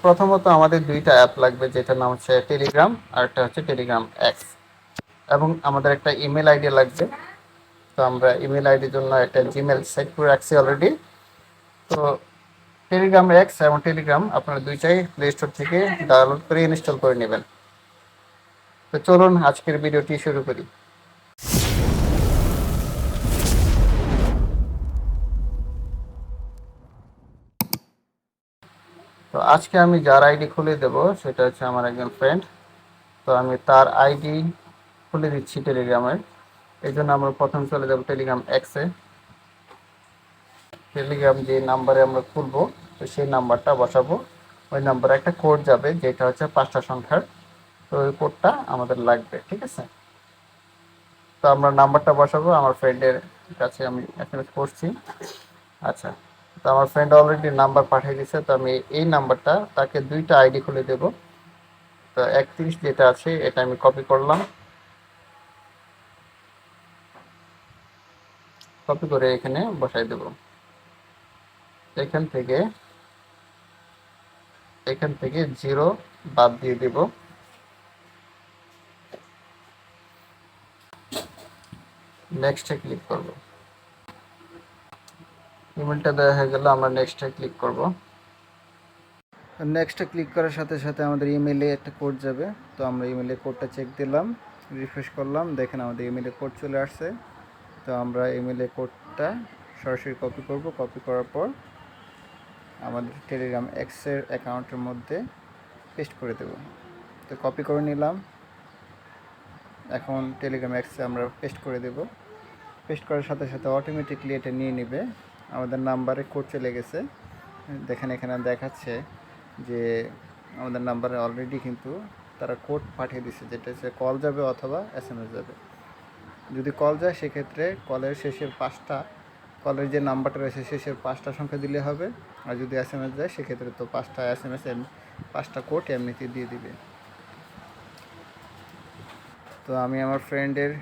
প্রথমত আমাদের দুইটা অ্যাপ লাগবে, যেটার নাম হচ্ছে টেলিগ্রাম আর একটা হচ্ছে টেলিগ্রাম এক্স, এবং আমাদের একটা ইমেল আইডি লাগবে। তো আমরা ইমেল আইডির জন্য একটা জিমেল সেট করে রাখছি অলরেডি। তো টেলিগ্রাম এক্স এবং টেলিগ্রাম আপনারা দুইটাই প্লে স্টোর থেকে ডাউনলোড করে ইনস্টল করে নেবেন। তো চলুন আজকের ভিডিওটি শুরু করি। তো আজকে আমি যার আইডি খুলে দেব সেটা হচ্ছে আমার একজন ফ্রেন্ড। তো আমি তার আইডি খুলে দিচ্ছি টেলিগ্রামের। এই জন্য আমরা প্রথম চলে যাব টেলিগ্রাম এক্সে। টেলিগ্রাম যে নাম্বারে আমরা খুলবো তো সেই নাম্বারটা বসাবো। ওই নাম্বারে একটা কোড যাবে যেটা হচ্ছে 5টা সংখ্যার। তো ওই কোডটা আমাদের লাগবে, ঠিক আছে? তো আমরা নাম্বারটা বসাবো। আমার ফ্রেন্ডের কাছে আমি এসএমএস করছি। আচ্ছা, তো আমার ফ্রেন্ড অলরেডি নাম্বার পাঠিয়ে দিয়েছে। তো আমি এই নাম্বারটা তাকে দুইটা আইডি খুলে দেব। তো 31 যেটা আছে এটা আমি কপি করলাম, কপি করে এখানে বসাই দেব। এখান থেকে 0 বাদ দিয়ে দেব। নেক্সটে ক্লিক করব। ইমেলটা দেওয়া হয়ে গেল, আমরা নেক্সটে ক্লিক করব। নেক্সটে ক্লিক করার সাথে সাথে আমাদের ইমেলে একটা কোড যাবে। তো আমরা ইমেলে কোডটা চেক দিলাম, রিফ্রেশ করলাম, দেখেন আমাদের ইমেলে কোড চলে আসছে। তো আমরা ইমেলে কোডটা সরাসরি কপি করব। কপি করার পর আমাদের টেলিগ্রাম এক্সের অ্যাকাউন্টের মধ্যে পেস্ট করে দেব। তো কপি করে নিলাম, এখন টেলিগ্রাম এক্সে আমরা পেস্ট করে দেব। পেস্ট করার সাথে সাথে অটোমেটিকলি এটা নিয়ে নেবে। আমাদের নাম্বারে কোড চলে গেছে, দেখেন এখানে দেখাচ্ছে যে আমাদের নাম্বারে অলরেডি কিন্তু তারা কোড পাঠিয়ে দিচ্ছে, যেটা হচ্ছে কল যাবে অথবা এসএমএস যাবে। যদি কল যায় সেক্ষেত্রে কলের শেষের 5টা, কলের যে নাম্বারটা রয়েছে শেষের 5টা সংখ্যা দিলে হবে। আর যদি এসএমএস যায় সেক্ষেত্রে তো 5টা এসএমএস 5টা কোড এমনিতে দিয়ে দিবে। তো আমি আমার ফ্রেন্ডের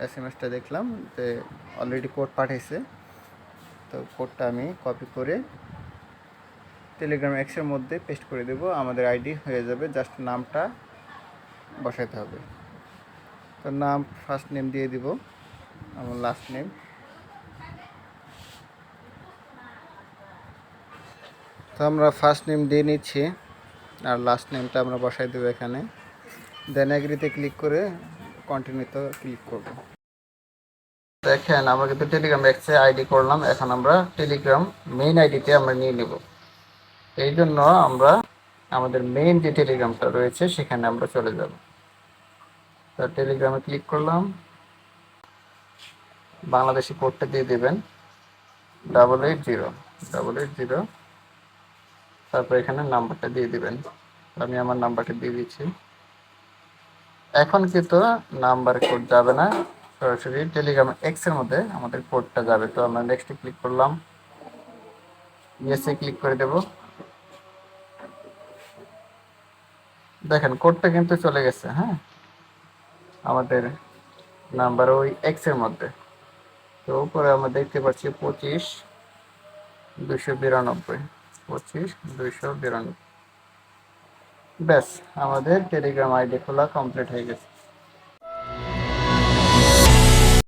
এসএমএসটা দেখলাম যে অলরেডি কোড পাঠিয়েছে। তো কোডটা আমি কপি করে টেলিগ্রাম এক্সের মধ্যে পেস্ট করে দেব। আমাদের আইডি হয়ে যাবে, জাস্ট নামটা বসাতে হবে। তো নাম ফার্স্ট নেম দিয়ে দিব, আমার লাস্ট নেম। তো আমরা ফার্স্ট নেম দিয়ে নিচ্ছি আর লাস্ট নেমটা আমরা বসাই দেবো এখানে। দেন এগ্রিতে ক্লিক করে কন্টিনিউতে ক্লিক করব। দেখেন আমরা কিন্তু টেলিগ্রাম এক্সে আইডি করলাম, এখন আমরা টেলিগ্রাম মেইন আইডিতে আমরা নিয়ে নেব। এই জন্য আমরা আমাদের মেইন যে টেলিগ্রামটা রয়েছে সেখানে আমরা চলে যাব। তো টেলিগ্রামে ক্লিক করলাম, বাংলাদেশি কোডটা দিয়ে দেবেন 880, তারপর এখানে নাম্বারটা দিয়ে দিবেন। আমি আমার নাম্বারটা দিয়ে দিচ্ছি। এখন কিন্তু নাম্বার কোড যাবে না, সরাসরি টেলিগ্রাম এক্স এর মধ্যে আমাদের কোডটা যাবে। তো আমরা নেক্সটে ক্লিক করলাম, ইয়েসে ক্লিক করে দেব। দেখেন কোডটা কিন্তু চলে গেছে, হ্যাঁ, আমাদের নাম্বার ওই এক্স এর মধ্যে। তো উপরে আমরা দেখতে পাচ্ছি 25,292। ব্যাস, আমাদের টেলিগ্রাম আইডি খোলা কমপ্লিট হয়ে গেছে।